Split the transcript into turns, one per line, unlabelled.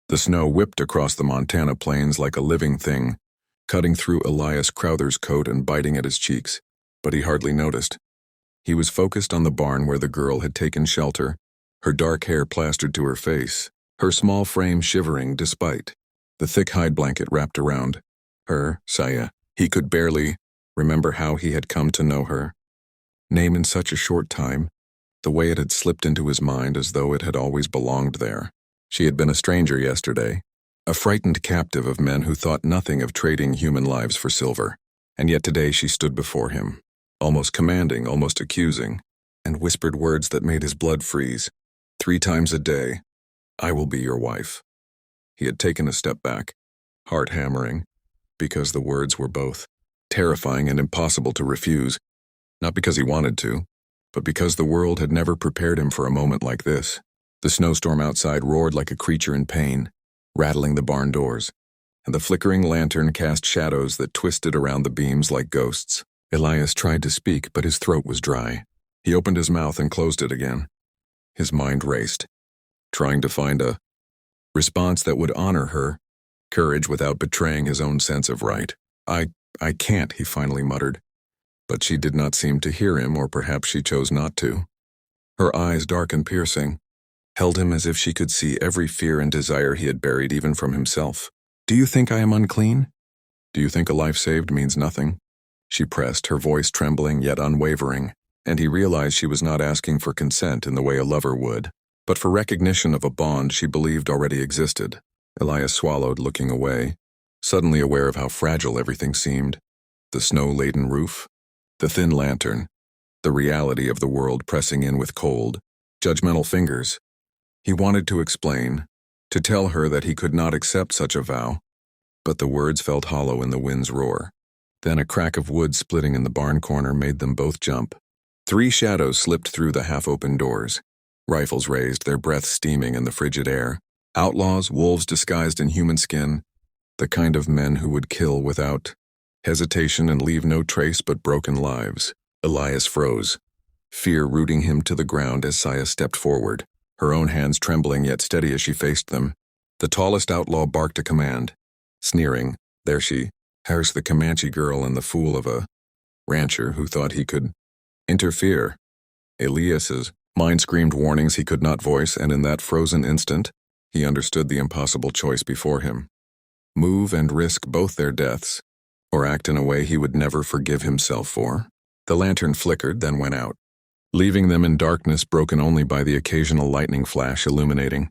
The snow whipped across the Montana plains like a living thing, cutting through Elias Crowther's coat and biting at his cheeks. But he hardly noticed. He was focused on the barn where the girl had taken shelter, her dark hair plastered to her face, her small frame shivering despite the thick hide blanket wrapped around her, Saya. He could barely remember how he had come to know her name in such a short time, the way it had slipped into his mind as though it had always belonged there. She had been a stranger yesterday, a frightened captive of men who thought nothing of trading human lives for silver, and yet today she stood before him, almost commanding, almost accusing, and whispered words that made his blood freeze. 3 times a day, "I will be your wife." He had taken a step back, heart hammering, because the words were both terrifying and impossible to refuse, not because he wanted to, but because the world had never prepared him for a moment like this. The snowstorm outside roared like a creature in pain, rattling the barn doors, and the flickering lantern cast shadows that twisted around the beams like ghosts. Elias tried to speak, but his throat was dry. He opened his mouth and closed it again. His mind raced, trying to find a response that would honor her courage without betraying his own sense of right. I can't," he finally muttered. But she did not seem to hear him, or perhaps she chose not to. Her eyes, dark and piercing, held him as if she could see every fear and desire he had buried even from himself. "Do you think I am unclean? Do you think a life saved means nothing?" She pressed, her voice trembling yet unwavering, and he realized she was not asking for consent in the way a lover would, but for recognition of a bond she believed already existed. Elias swallowed, looking away, suddenly aware of how fragile everything seemed. The snow-laden roof, the thin lantern, the reality of the world pressing in with cold, judgmental fingers. He wanted to explain, to tell her that he could not accept such a vow, but the words felt hollow in the wind's roar. Then a crack of wood splitting in the barn corner made them both jump. 3 shadows slipped through the half-open doors, rifles raised, their breath steaming in the frigid air. Outlaws, wolves disguised in human skin, the kind of men who would kill without hesitation and leave no trace but broken lives. Elias froze, fear rooting him to the ground as Saya stepped forward, her own hands trembling yet steady as she faced them. The tallest outlaw barked a command, sneering, "There she, there's the Comanche girl and the fool of a rancher who thought he could interfere." Elias's mind screamed warnings he could not voice, and in that frozen instant, he understood the impossible choice before him. Move and risk both their deaths, or act in a way he would never forgive himself for. The lantern flickered, then went out, leaving them in darkness broken only by the occasional lightning flash illuminating